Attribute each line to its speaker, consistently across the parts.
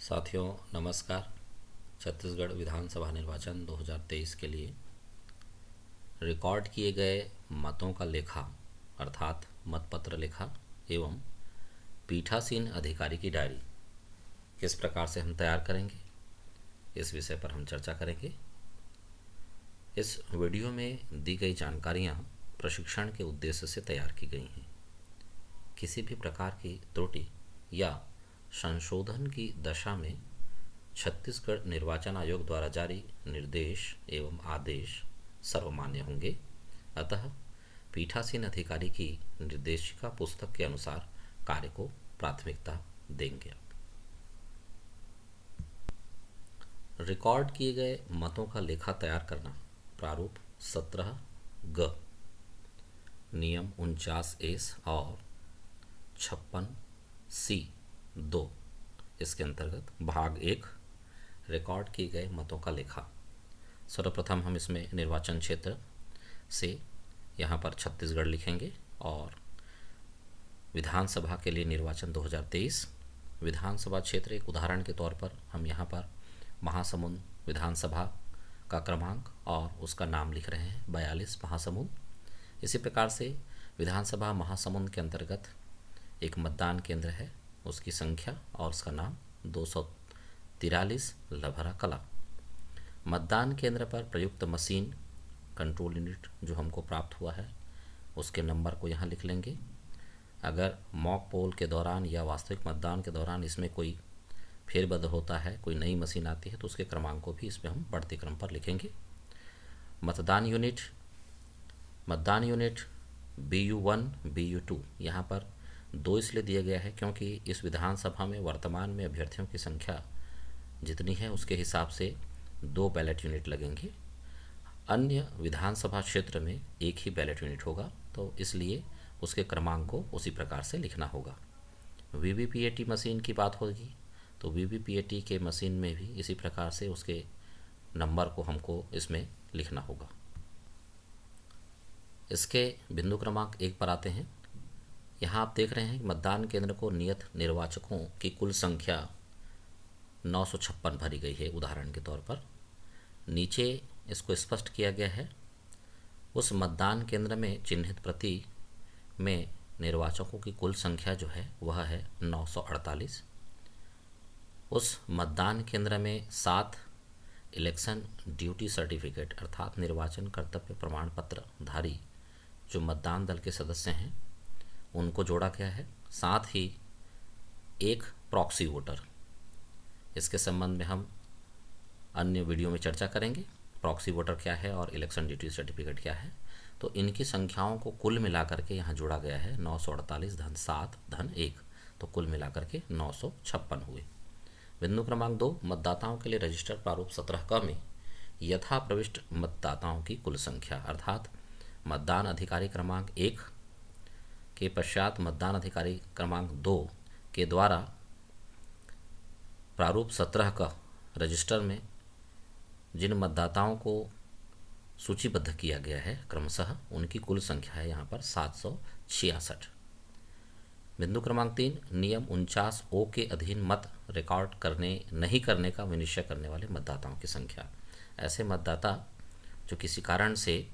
Speaker 1: साथियों नमस्कार। छत्तीसगढ़ विधानसभा निर्वाचन 2023 के लिए रिकॉर्ड किए गए मतों का लेखा अर्थात मतपत्र लेखा एवं पीठासीन अधिकारी की डायरी किस प्रकार से हम तैयार करेंगे, इस विषय पर हम चर्चा करेंगे। इस वीडियो में दी गई जानकारियाँ प्रशिक्षण के उद्देश्य से तैयार की गई हैं। किसी भी प्रकार की त्रुटि या संशोधन की दशा में छत्तीसगढ़ निर्वाचन आयोग द्वारा जारी निर्देश एवं आदेश सर्वमान्य होंगे। अतः पीठासीन अधिकारी की निर्देशिका पुस्तक के अनुसार कार्य को प्राथमिकता देंगे। रिकॉर्ड किए गए मतों का लेखा तैयार करना प्रारूप 17 ग नियम 49 एस और 56 सी 2 इसके अंतर्गत भाग 1 रिकॉर्ड किए गए मतों का लेखा। सर्वप्रथम हम इसमें निर्वाचन क्षेत्र से यहाँ पर छत्तीसगढ़ लिखेंगे और विधानसभा के लिए निर्वाचन 2023 विधानसभा क्षेत्र एक उदाहरण के तौर पर हम यहाँ पर महासमुंद विधानसभा का क्रमांक और उसका नाम लिख रहे हैं 42 महासमुंद। इसी प्रकार से विधानसभा महासमुंद के अंतर्गत एक मतदान केंद्र है, उसकी संख्या और उसका नाम 243 लभरा कला। मतदान केंद्र पर प्रयुक्त मशीन कंट्रोल यूनिट जो हमको प्राप्त हुआ है उसके नंबर को यहाँ लिख लेंगे। अगर मॉक पोल के दौरान या वास्तविक मतदान के दौरान इसमें कोई फेरबदल होता है, कोई नई मशीन आती है तो उसके क्रमांक को भी इसमें हम बढ़ते क्रम पर लिखेंगे। मतदान यूनिट BU1 BU2 यहाँ पर 2 इसलिए दिया गया है क्योंकि इस विधानसभा में वर्तमान में अभ्यर्थियों की संख्या जितनी है उसके हिसाब से 2 बैलेट यूनिट लगेंगे। अन्य विधानसभा क्षेत्र में एक ही बैलेट यूनिट होगा तो इसलिए उसके क्रमांक को उसी प्रकार से लिखना होगा। VVPAT मशीन की बात होगी तो VVPAT के मशीन में भी इसी प्रकार से उसके नंबर को हमको इसमें लिखना होगा। इसके बिंदु क्रमांक 1 पर आते हैं। यहाँ आप देख रहे हैं कि मतदान केंद्र को नियत निर्वाचकों की कुल संख्या 956 भरी गई है उदाहरण के तौर पर। नीचे इसको स्पष्ट किया गया है उस मतदान केंद्र में चिन्हित प्रति में निर्वाचकों की कुल संख्या जो है वह है 948। उस मतदान केंद्र में 7 इलेक्शन ड्यूटी सर्टिफिकेट अर्थात निर्वाचन कर्तव्य प्रमाण पत्र धारी जो मतदान दल के सदस्य हैं उनको जोड़ा गया है। साथ ही एक प्रॉक्सी वोटर, इसके संबंध में हम अन्य वीडियो में चर्चा करेंगे। प्रॉक्सी वोटर क्या है और इलेक्शन ड्यूटी सर्टिफिकेट क्या है, तो इनकी संख्याओं को कुल मिलाकर के यहाँ जोड़ा गया है 948 धन 7 धन 1, तो कुल मिलाकर के 956 हुए। बिंदु क्रमांक 2 मतदाताओं के लिए रजिस्टर प्रारूप 17 क में यथा प्रविष्ट मतदाताओं की कुल संख्या अर्थात मतदान अधिकारी क्रमांक 1 के पश्चात मतदान अधिकारी क्रमांक 2 के द्वारा प्रारूप 17 का रजिस्टर में जिन मतदाताओं को सूचीबद्ध किया गया है क्रमशः उनकी कुल संख्या है यहाँ पर 766। बिंदु क्रमांक 3 नियम 49 ओ के अधीन मत रिकॉर्ड करने नहीं करने का विनिश्चय करने वाले मतदाताओं की संख्या। ऐसे मतदाता जो किसी कारण से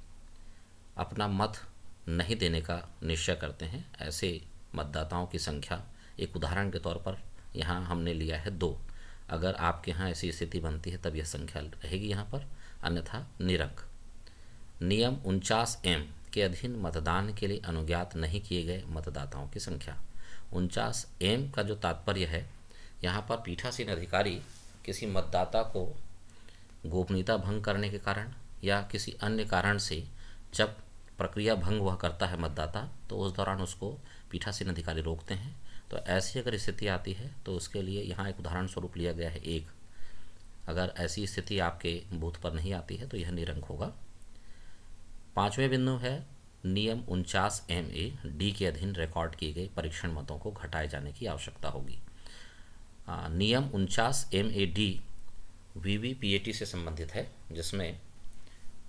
Speaker 1: अपना मत नहीं देने का निश्चय करते हैं, ऐसे मतदाताओं की संख्या एक उदाहरण के तौर पर यहाँ हमने लिया है 2। अगर आपके यहाँ ऐसी स्थिति बनती है तब यह संख्या रहेगी यहाँ पर, अन्यथा निरंक। नियम 49M के अधीन मतदान के लिए अनुज्ञात नहीं किए गए मतदाताओं की संख्या। 49M का जो तात्पर्य है यहाँ पर पीठासीन अधिकारी किसी मतदाता को गोपनीयता भंग करने के कारण या किसी अन्य कारण से जब प्रक्रिया भंग वह करता है मतदाता तो उस दौरान उसको पीठासीन अधिकारी रोकते हैं। तो ऐसी अगर स्थिति आती है तो उसके लिए यहाँ एक उदाहरण स्वरूप लिया गया है 1। अगर ऐसी स्थिति आपके बूथ पर नहीं आती है तो यह निरंक होगा। 5वें बिंदु है नियम 49MA D के अधीन रिकॉर्ड किए गए परीक्षण मतों को घटाए जाने की आवश्यकता होगी। नियम 49MA D VVPAT से संबंधित है जिसमें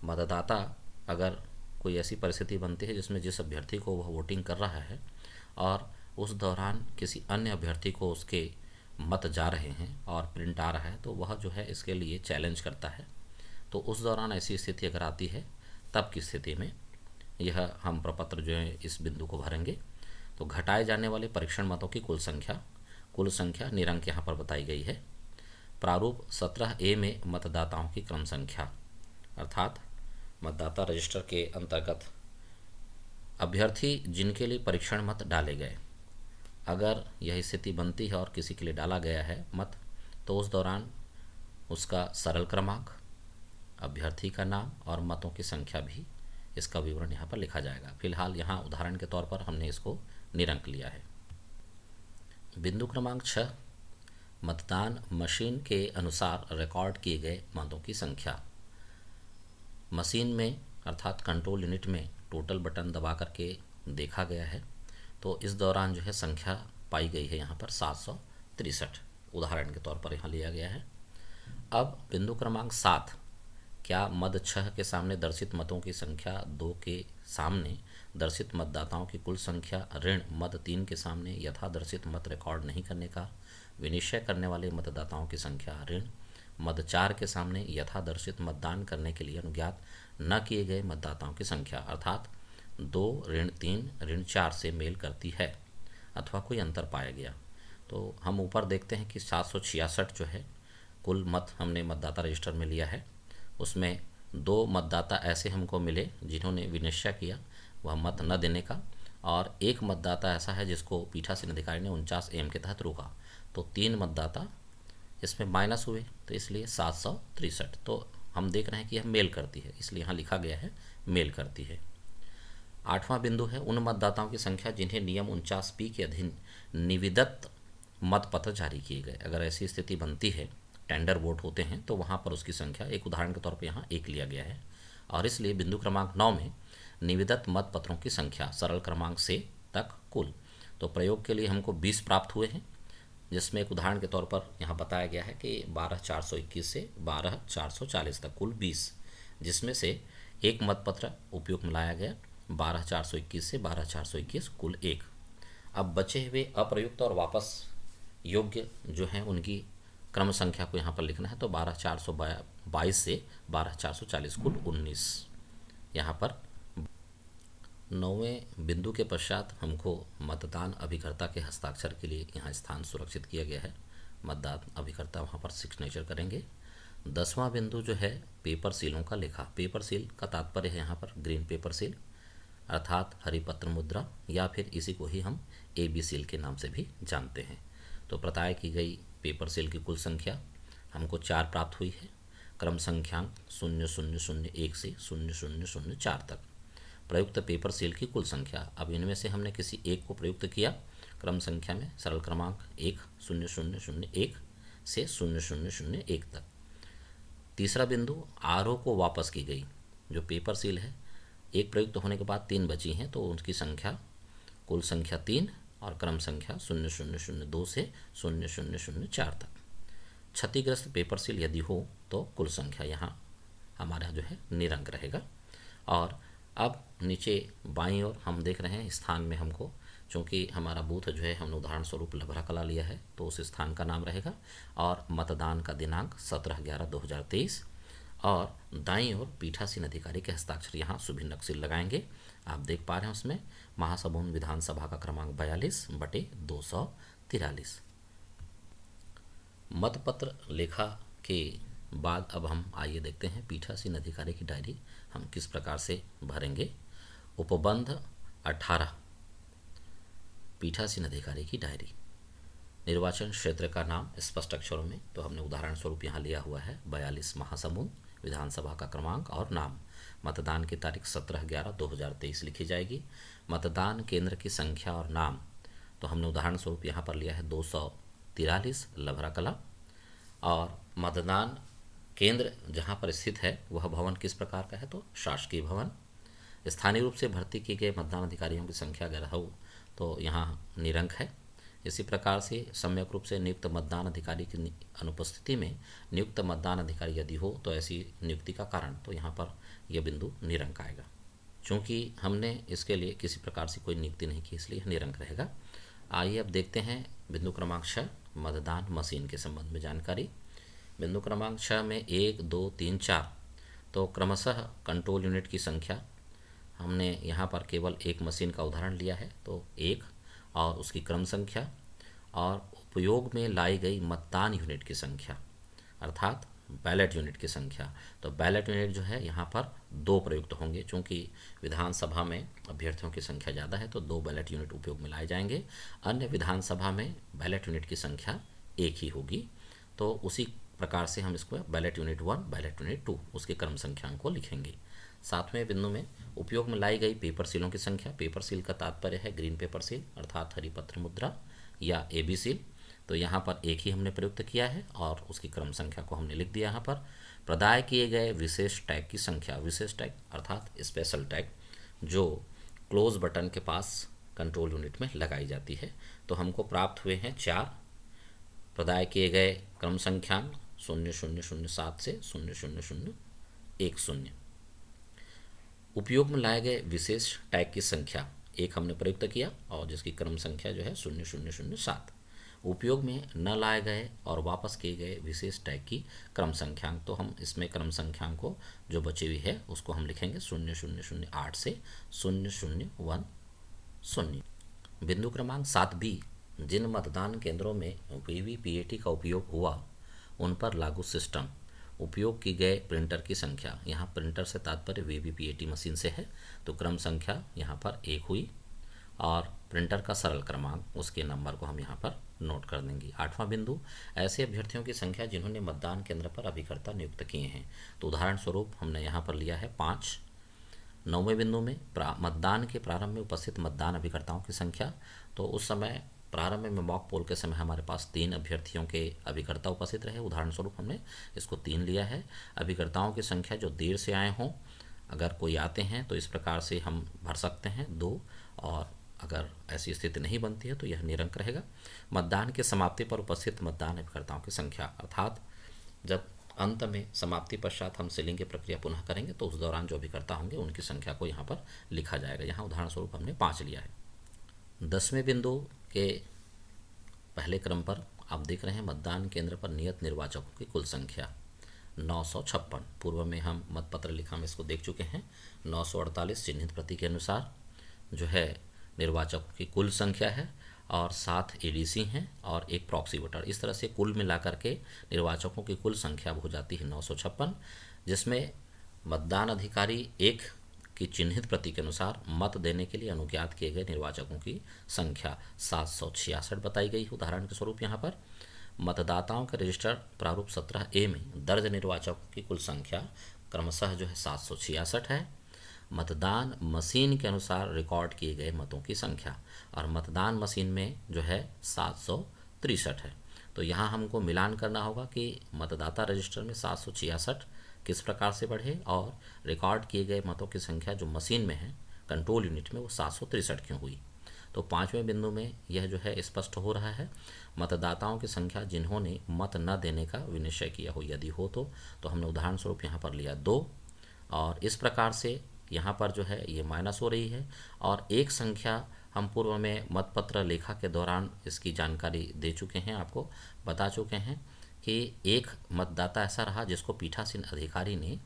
Speaker 1: मतदाता अगर कोई ऐसी परिस्थिति बनती है जिसमें जिस अभ्यर्थी को वह वोटिंग कर रहा है और उस दौरान किसी अन्य अभ्यर्थी को उसके मत जा रहे हैं और प्रिंट आ रहा है तो वह जो है इसके लिए चैलेंज करता है। तो उस दौरान ऐसी स्थिति अगर आती है तब की स्थिति में यह हम प्रपत्र जो है इस बिंदु को भरेंगे। तो घटाए जाने वाले परीक्षण मतों की कुल संख्या निरंक यहाँ पर बताई गई है। प्रारूप 17A में मतदाताओं की क्रम संख्या, अर्थात मतदाता रजिस्टर के अंतर्गत अभ्यर्थी जिनके लिए परीक्षण मत डाले गए, अगर यह स्थिति बनती है और किसी के लिए डाला गया है मत, तो उस दौरान उसका सरल क्रमांक, अभ्यर्थी का नाम और मतों की संख्या भी, इसका विवरण यहाँ पर लिखा जाएगा। फिलहाल यहाँ उदाहरण के तौर पर हमने इसको निरंक लिया है। बिंदु क्रमांक 6, मतदान मशीन के अनुसार रिकॉर्ड किए गए मतों की संख्या। मशीन में अर्थात कंट्रोल यूनिट में टोटल बटन दबा करके देखा गया है, तो इस दौरान जो है संख्या पाई गई है यहाँ पर 763, उदाहरण के तौर पर यहाँ लिया गया है। अब बिंदु क्रमांक 7, क्या मद 6 के सामने दर्शित मतों की संख्या 2 के सामने दर्शित मतदाताओं की कुल संख्या ऋण मद 3 के सामने यथादर्शित मत रिकॉर्ड नहीं करने का विनिश्चय करने वाले मतदाताओं की संख्या ऋण मद 4 के सामने यथादर्शित मतदान करने के लिए अनुज्ञात न किए गए मतदाताओं की संख्या अर्थात 2 ऋण 3 ऋण 4 से मेल करती है अथवा कोई अंतर पाया गया। तो हम ऊपर देखते हैं कि 766 जो है कुल मत हमने मतदाता रजिस्टर में लिया है। उसमें 2 मतदाता ऐसे हमको मिले जिन्होंने विनिश्चय किया वह मत न देने का, और 1 मतदाता ऐसा है जिसको पीठासीन अधिकारी ने 49 के तहत रोका। तो 3 मतदाता इसमें माइनस हुए, तो इसलिए 763। तो हम देख रहे हैं कि यह मेल करती है, इसलिए यहाँ लिखा गया है मेल करती है। 8वां बिंदु है उन मतदाताओं की संख्या जिन्हें नियम 49B के अधीन निविदत मतपत्र जारी किए गए। अगर ऐसी स्थिति बनती है, टेंडर वोट होते हैं, तो वहाँ पर उसकी संख्या, एक उदाहरण के तौर पर यहाँ 1 लिया गया है, और इसलिए बिंदु क्रमांक 9 में निविदत मतपत्रों की संख्या सरल क्रमांक से तक कुल। तो प्रयोग के लिए हमको 20 प्राप्त हुए हैं, जिसमें एक उदाहरण के तौर पर यहाँ बताया गया है कि 12,421 से 12,440 तक कुल 20, जिसमें से एक मतपत्र उपयुक्त मिलाया गया 12,421 से 12,421 कुल 1। अब बचे हुए अप्रयुक्त और वापस योग्य जो हैं उनकी क्रम संख्या को यहाँ पर लिखना है। तो 12,422 से 12,440 कुल 19। यहाँ पर 9वें बिंदु के पश्चात हमको मतदान अभिकर्ता के हस्ताक्षर के लिए यहाँ स्थान सुरक्षित किया गया है। मतदान अभिकर्ता वहाँ पर सिग्नेचर करेंगे। 10वां बिंदु जो है पेपर सीलों का लेखा। पेपर सील का तात्पर्य है यहाँ पर ग्रीन पेपर सील अर्थात हरी पत्र मुद्रा, या फिर इसी को ही हम AB सील के नाम से भी जानते हैं। तो प्रताय की गई पेपर सील की कुल संख्या हमको 4 प्राप्त हुई है। क्रम संख्यांक 0001 से 0004 तक। प्रयुक्त पेपर सील की कुल संख्या, अब इनमें से हमने किसी एक को प्रयुक्त किया क्रम संख्या में, सरल क्रमांक 1 0001 से 0001 तक। तीसरा बिंदु आरओ को वापस की गई जो पेपर सील है, एक प्रयुक्त होने के बाद 3 बची हैं, तो उनकी संख्या कुल संख्या 3 और क्रम संख्या 0002 से 0004 तक। क्षतिग्रस्त पेपर सील यदि हो तो कुल संख्या यहाँ हमारा जो है निरंक रहेगा। और अब नीचे बाईं ओर हम देख रहे हैं स्थान में हमको, चूँकि हमारा बूथ जो है हमने उदाहरण स्वरूप लभरा कला लिया है, तो उस स्थान का नाम रहेगा और मतदान का दिनांक 17/11/2023, और दाईं ओर पीठासीन अधिकारी के हस्ताक्षर यहाँ सुभिन्न अक्षर लगाएंगे। आप देख पा रहे हैं उसमें महासमुंद विधानसभा का क्रमांक 42/243। मतपत्र लेखा के बाद अब हम आइए देखते हैं पीठासीन अधिकारी की डायरी हम किस प्रकार से भरेंगे। उपबंध 18 पीठासीन अधिकारी की डायरी। निर्वाचन क्षेत्र का नाम स्पष्ट अक्षरों में, तो हमने उदाहरण स्वरूप यहाँ लिया हुआ है 42 महासमुंद, विधानसभा का क्रमांक और नाम। मतदान की तारीख 17/11/2023 लिखी जाएगी। मतदान केंद्र की संख्या और नाम, तो हमने उदाहरण स्वरूप यहाँ पर लिया है 243 लभरा कला। और मतदान केंद्र जहाँ पर स्थित है वह भवन किस प्रकार का है, तो शासकीय भवन। स्थानीय रूप से भर्ती किए गए मतदान अधिकारियों की संख्या अगर हो तो यहाँ निरंक है। इसी प्रकार से सम्यक रूप से नियुक्त मतदान अधिकारी की अनुपस्थिति में नियुक्त मतदान अधिकारी यदि हो तो ऐसी नियुक्ति का कारण, तो यहाँ पर यह बिंदु निरंक आएगा। चूँकि हमने इसके लिए किसी प्रकार से कोई नियुक्ति नहीं की इसलिए निरंक रहेगा। आइए अब देखते हैं बिंदु क्रमांक 6 मतदान मशीन के संबंध में जानकारी। बिंदु क्रमांक 6 में 1, 2, 3, 4 तो क्रमशः कंट्रोल यूनिट की संख्या, हमने यहाँ पर केवल एक मशीन का उदाहरण लिया है तो 1 और उसकी क्रम संख्या, और उपयोग में लाई गई मतदान यूनिट की संख्या अर्थात बैलेट यूनिट की संख्या। तो बैलेट यूनिट जो है यहाँ पर 2 प्रयुक्त होंगे, चूँकि विधानसभा में अभ्यर्थियों की संख्या ज़्यादा है तो 2 बैलेट यूनिट उपयोग में लाए जाएंगे। अन्य विधानसभा में बैलेट यूनिट की संख्या 1 ही होगी। तो उसी प्रकार से हम इसको बैलेट यूनिट 1, बैलेट यूनिट 2 उसके क्रम संख्याओं को लिखेंगे। 7वें बिंदु में उपयोग में लाई गई पेपर सीलों की संख्या। पेपर सील का तात्पर्य है ग्रीन पेपर सील अर्थात हरी पत्र मुद्रा या AB सील। तो यहाँ पर एक ही हमने प्रयुक्त किया है और उसकी क्रम संख्या को हमने लिख दिया यहाँ पर। प्रदाय किए गए विशेष टैग की संख्या, विशेष टैग अर्थात स्पेशल टैग जो क्लोज बटन के पास कंट्रोल यूनिट में लगाई जाती है, तो हमको प्राप्त हुए हैं 4। प्रदाय किए गए क्रम संख्यान 0007 से 00010। उपयोग में लाए गए विशेष टैग की संख्या एक हमने प्रयुक्त किया और जिसकी क्रम संख्या जो है 0007। उपयोग में न लाए गए और वापस किए गए विशेष टैग की क्रम संख्यांक, तो हम इसमें क्रम संख्यांक को जो बची हुई है उसको हम लिखेंगे 0008 से 0010। बिंदु क्रमांक 7B जिन मतदान केंद्रों में VVPAT का उपयोग हुआ उन पर लागू सिस्टम। उपयोग की गए प्रिंटर की संख्या, यहाँ प्रिंटर से तात्पर्य VVPAT मशीन से है तो क्रम संख्या यहाँ पर 1 हुई और प्रिंटर का सरल क्रमांक उसके नंबर को हम यहाँ पर नोट कर देंगे। 8वां बिंदु ऐसे अभ्यर्थियों की संख्या जिन्होंने मतदान केंद्र पर अभिकर्ता नियुक्त किए हैं, तो उदाहरण स्वरूप हमने यहाँ पर लिया है 5। 9वें बिंदु में मतदान के प्रारंभ में उपस्थित मतदान अभिकर्ताओं की संख्या, तो उस समय प्रारंभ में मॉक पोल के समय हमारे पास 3 अभ्यर्थियों के अभिकर्ता उपस्थित रहे, उदाहरण स्वरूप हमने इसको 3 लिया है। अभिकर्ताओं की संख्या जो देर से आए हों, अगर कोई आते हैं तो इस प्रकार से हम भर सकते हैं 2, और अगर ऐसी स्थिति नहीं बनती है तो यह निरंक रहेगा। मतदान के समाप्ति पर उपस्थित मतदान अभिकर्ताओं की संख्या अर्थात जब अंत में समाप्ति पश्चात हम सीलिंग की प्रक्रिया पुनः करेंगे तो उस दौरान जो अभिकर्ता होंगे उनकी संख्या को यहाँ पर लिखा जाएगा। यहाँ उदाहरण स्वरूप हमने 5 लिया है। 10वें बिंदु के पहले क्रम पर आप देख रहे हैं मतदान केंद्र पर नियत निर्वाचकों की कुल संख्या 956। पूर्व में हम मतपत्र लिखा में इसको देख चुके हैं। 948 चिन्हित प्रति के अनुसार जो है निर्वाचकों की कुल संख्या है और 7 ADC हैं और एक प्रॉक्सी वोटर। इस तरह से कुल मिलाकर के निर्वाचकों की कुल संख्या हो जाती है 956, जिसमें मतदान अधिकारी 1 की चिन्हित प्रति के अनुसार मत देने के लिए अनुज्ञात किए गए निर्वाचकों की संख्या 766 बताई गई। उदाहरण के स्वरूप यहाँ पर मतदाताओं के रजिस्टर प्रारूप 17A में दर्ज निर्वाचकों की कुल संख्या क्रमशः जो है 766 है। मतदान मशीन के अनुसार रिकॉर्ड किए गए मतों की संख्या और मतदान मशीन में जो है 763 है। तो यहाँ हमको मिलान करना होगा कि मतदाता रजिस्टर में 766 किस प्रकार से बढ़े और रिकॉर्ड किए गए मतों की संख्या जो मशीन में है कंट्रोल यूनिट में वो 763 क्यों हुई। तो 5वें बिंदु में यह जो है स्पष्ट हो रहा है। मतदाताओं की संख्या जिन्होंने मत न देने का विनिश्चय किया हो, यदि हो तो हमने उदाहरण स्वरूप यहाँ पर लिया 2, और इस प्रकार से यहाँ पर जो है ये माइनस हो रही है। और एक संख्या हम पूर्व में मतपत्र लेखा के दौरान इसकी जानकारी दे चुके हैं, आपको बता चुके हैं कि एक मतदाता ऐसा रहा जिसको पीठासीन अधिकारी ने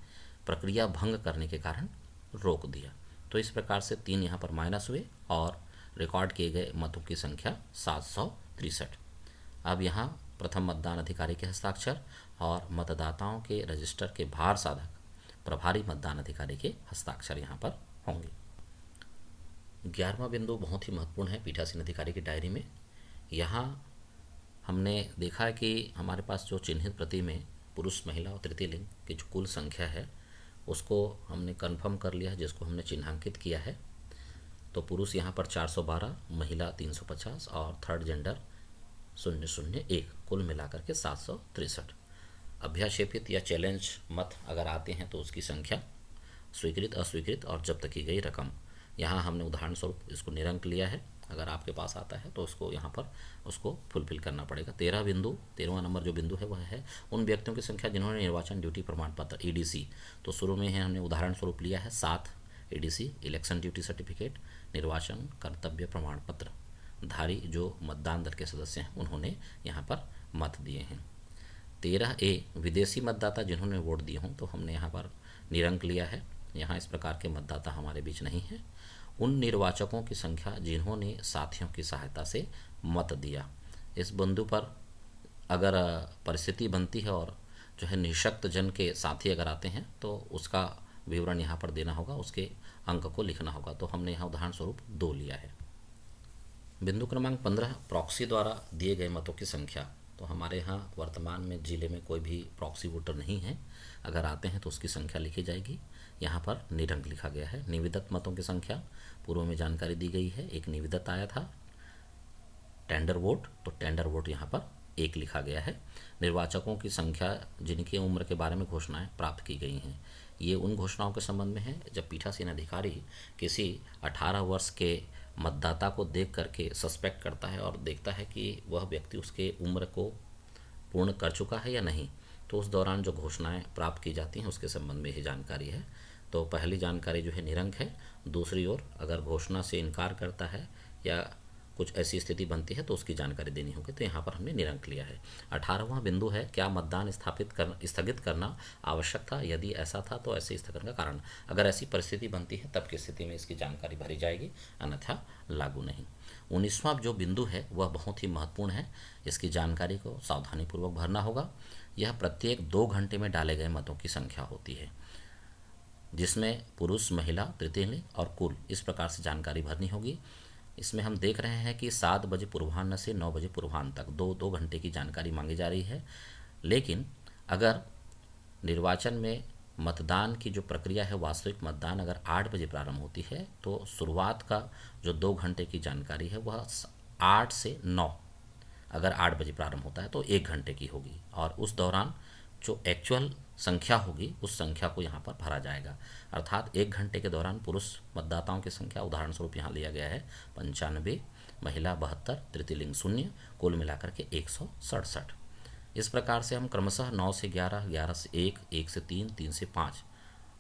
Speaker 1: प्रक्रिया भंग करने के कारण रोक दिया। तो इस प्रकार से 3 यहाँ पर माइनस हुए और रिकॉर्ड किए गए मतों की संख्या 763। अब यहाँ प्रथम मतदान अधिकारी के हस्ताक्षर और मतदाताओं के रजिस्टर के भार साधक प्रभारी मतदान अधिकारी के हस्ताक्षर यहाँ पर होंगे। 11वां बिंदु बहुत ही महत्वपूर्ण है पीठासीन अधिकारी की डायरी में। यहाँ हमने देखा है कि हमारे पास जो चिन्हित प्रति में पुरुष, महिला और तृतीय लिंग की जो कुल संख्या है उसको हमने कंफर्म कर लिया है, जिसको हमने चिन्हांकित किया है। तो पुरुष यहाँ पर 412, महिला 350 और थर्ड जेंडर 001, कुल मिलाकर के 763। अभ्याक्षेपित या चैलेंज मत अगर आते हैं तो उसकी संख्या, स्वीकृत, अस्वीकृत और जब्त की गई रकम। यहाँ हमने उदाहरण स्वरूप इसको निरंक लिया है। अगर आपके पास आता है तो उसको यहाँ पर उसको फुलफिल करना पड़ेगा। 13वां नंबर जो बिंदु है वह है उन व्यक्तियों की संख्या जिन्होंने निर्वाचन ड्यूटी प्रमाण पत्र EDC, तो शुरू में है हमने उदाहरण स्वरूप लिया है 7 EDC इलेक्शन ड्यूटी सर्टिफिकेट, निर्वाचन कर्तव्य प्रमाण पत्र। धारी जो मतदान दल के सदस्य हैं उन्होंने यहाँ पर मत दिए हैं। 13A विदेशी मतदाता जिन्होंने वोट दिए हों तो हमने यहाँ पर निरंक लिया है। यहाँ इस प्रकार के मतदाता हमारे बीच नहीं हैं। उन निर्वाचकों की संख्या जिन्होंने साथियों की सहायता से मत दिया। इस बिंदु पर अगर परिस्थिति बनती है और जो है निःशक्त जन के साथी अगर आते हैं तो उसका विवरण यहाँ पर देना होगा, उसके अंक को लिखना होगा। तो हमने यहाँ उदाहरण स्वरूप 2 लिया है। बिंदु क्रमांक 15 प्रॉक्सी द्वारा दिए गए मतों की संख्या। तो हमारे यहाँ वर्तमान में जिले में कोई भी प्रॉक्सी वोटर नहीं है। अगर आते हैं तो उसकी संख्या लिखी जाएगी। यहाँ पर निरंक लिखा गया है। निविदत मतों की संख्या पूर्व में जानकारी दी गई है। एक निविदत आया था। टेंडर वोट, तो टेंडर वोट यहाँ पर 1 लिखा गया है। निर्वाचकों की संख्या जिनकी उम्र के बारे में घोषणाएं प्राप्त की गई हैं, ये उन घोषणाओं के संबंध में है जब पीठासीन अधिकारी किसी 18 वर्ष के मतदाता को देख करके सस्पेक्ट करता है और देखता है कि वह व्यक्ति उसके उम्र को पूर्ण कर चुका है या नहीं, तो उस दौरान जो घोषणाएं प्राप्त की जाती हैं उसके संबंध में ही जानकारी है। तो पहली जानकारी जो है निरंक है। दूसरी ओर अगर घोषणा से इनकार करता है या कुछ ऐसी स्थिति बनती है तो उसकी जानकारी देनी होगी। तो यहाँ पर हमने निरंक लिया है। 18वां बिंदु है, क्या मतदान स्थगित करना आवश्यक था? यदि ऐसा था तो ऐसे स्थगन का कारण। अगर ऐसी परिस्थिति बनती है तब की स्थिति में इसकी जानकारी भरी जाएगी, अन्यथा लागू नहीं। 19वां जो बिंदु है वह बहुत ही महत्वपूर्ण है। इसकी जानकारी को सावधानीपूर्वक भरना होगा। यह प्रत्येक 2 घंटे में डाले गए मतों की संख्या होती है, जिसमें पुरुष, महिला, तृतीय लिंग और कुल, इस प्रकार से जानकारी भरनी होगी। इसमें हम देख रहे हैं कि 7 बजे पूर्वाह्न से 9 बजे पूर्वाह्न तक 2 घंटे की जानकारी मांगी जा रही है। लेकिन अगर निर्वाचन में मतदान की जो प्रक्रिया है, वास्तविक मतदान अगर 8 बजे प्रारंभ होती है तो शुरुआत का जो 2 घंटे की जानकारी है वह 8 से 9, अगर 8 बजे प्रारंभ होता है तो 1 घंटे की होगी और उस दौरान जो एक्चुअल संख्या होगी उस संख्या को यहाँ पर भरा जाएगा। अर्थात 1 घंटे के दौरान पुरुष मतदाताओं की संख्या उदाहरण स्वरूप यहाँ लिया गया है 95, महिला 72, तृतीय लिंग 0, कुल मिलाकर के 167। इस प्रकार से हम क्रमशः 9 से 11, 11 से 1, 1 से 3, 3 से 5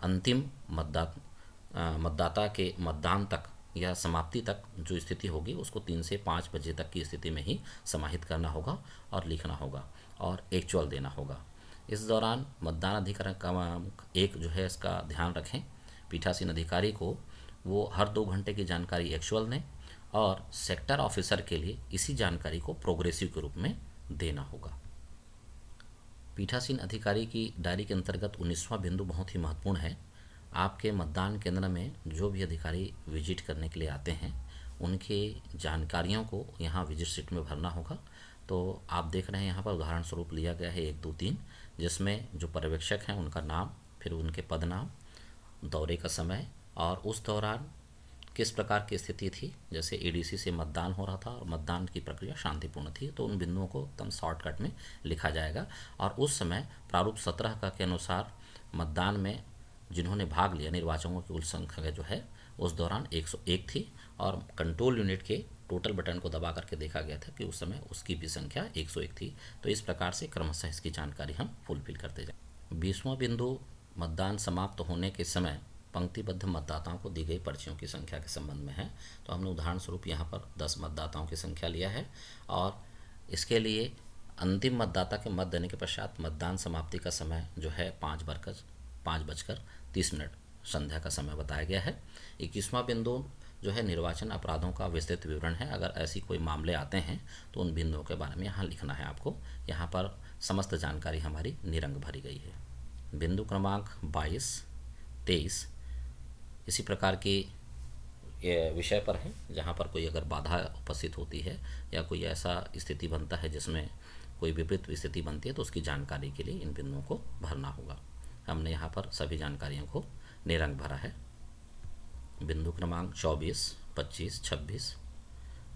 Speaker 1: अंतिम मतदाता के मतदान तक या समाप्ति तक जो स्थिति होगी उसको 3 से 5 बजे तक की स्थिति में ही समाहित करना होगा और लिखना होगा और एक्चुअल देना होगा। इस दौरान मतदान अधिकारी क्रमांक 1 जो है इसका ध्यान रखें, पीठासीन अधिकारी को वो हर 2 घंटे की जानकारी एक्चुअल दें और सेक्टर ऑफिसर के लिए इसी जानकारी को प्रोग्रेसिव के रूप में देना होगा। पीठासीन अधिकारी की डायरी के अंतर्गत 19वां बिंदु बहुत ही महत्वपूर्ण है। आपके मतदान केंद्र में जो भी अधिकारी विजिट करने के लिए आते हैं उनके जानकारियों को यहाँ विजिट शीट में भरना होगा। तो आप देख रहे हैं यहाँ पर उदाहरण स्वरूप लिया गया है 1, 2, 3, जिसमें जो पर्यवेक्षक हैं उनका नाम, फिर उनके पद नाम, दौरे का समय और उस दौरान किस प्रकार की स्थिति थी। जैसे एडीसी से मतदान हो रहा था और मतदान की प्रक्रिया शांतिपूर्ण थी, तो उन बिंदुओं को एकदम शॉर्टकट में लिखा जाएगा। और उस समय प्रारूप 17 का के अनुसार मतदान में जिन्होंने भाग लिया निर्वाचकों की कुल संख्या जो है उस दौरान 101 थी और कंट्रोल यूनिट के टोटल बटन को दबा करके देखा गया था कि उस समय उसकी भी संख्या 101 थी। तो इस प्रकार से क्रमशः इसकी जानकारी हम फुलफिल करते जाएं। 20वां बिंदु मतदान समाप्त होने के समय पंक्तिबद्ध मतदाताओं को दी गई पर्चियों की संख्या के संबंध में है। तो हमने उदाहरण स्वरूप यहाँ पर 10 मतदाताओं की संख्या लिया है और इसके लिए अंतिम मतदाता के मत देने के पश्चात मतदान समाप्ति का समय जो है 5:30 संध्या का समय बताया गया है। 21वां बिंदु जो है निर्वाचन अपराधों का विस्तृत विवरण है। अगर ऐसी कोई मामले आते हैं तो उन बिंदुओं के बारे में यहाँ लिखना है आपको। यहाँ पर समस्त जानकारी हमारी निरंक भरी गई है। बिंदु क्रमांक 22, 23 इसी प्रकार के विषय पर है जहाँ पर कोई अगर बाधा उपस्थित होती है या कोई ऐसा स्थिति बनता है जिसमें कोई विपरीत स्थिति बनती है तो उसकी जानकारी के लिए इन बिंदुओं को भरना होगा। हमने यहाँ पर सभी जानकारियों को निरंक भरा है। बिंदु क्रमांक 24, 25, 26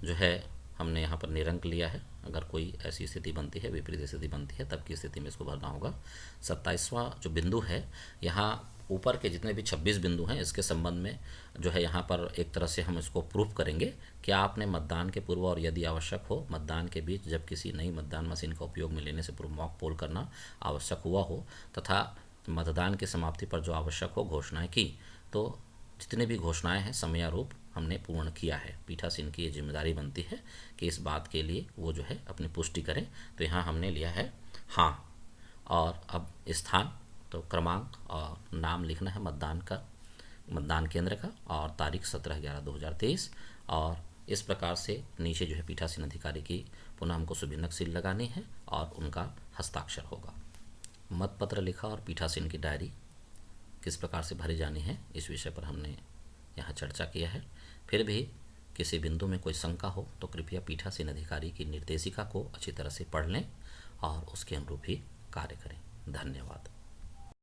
Speaker 1: जो है हमने यहाँ पर निरंक लिया है। अगर कोई ऐसी स्थिति बनती है, विपरीत स्थिति बनती है, तब की स्थिति में इसको भरना होगा। 27वां जो बिंदु है, यहाँ ऊपर के जितने भी 26 बिंदु हैं इसके संबंध में जो है यहाँ पर एक तरह से हम इसको प्रूफ करेंगे कि आपने मतदान के पूर्व और यदि आवश्यक हो मतदान के बीच जब किसी नई मतदान मशीन का उपयोग में लेने से पूर्व मॉक पोल करना आवश्यक हुआ हो तथा मतदान की समाप्ति पर जो आवश्यक हो घोषणाएं की। तो जितने भी घोषणाएं हैं समयारूप हमने पूर्ण किया है। पीठासीन की ये जिम्मेदारी बनती है कि इस बात के लिए वो जो है अपनी पुष्टि करें। तो यहाँ हमने लिया है हाँ। और अब स्थान, तो क्रमांक और नाम लिखना है मतदान का, मतदान केंद्र का, और तारीख 17/11/2023। और इस प्रकार से नीचे जो है पीठासीन अधिकारी की पुनः हमको सुभिन्नक सील लगानी है और उनका हस्ताक्षर होगा। मतपत्र लिखा और पीठासीन की डायरी किस प्रकार से भरी जानी है, इस विषय पर हमने यहाँ चर्चा किया है। फिर भी किसी बिंदु में कोई शंका हो तो कृपया पीठासीन अधिकारी की निर्देशिका को अच्छी तरह से पढ़ लें और उसके अनुरूप ही कार्य करें। धन्यवाद।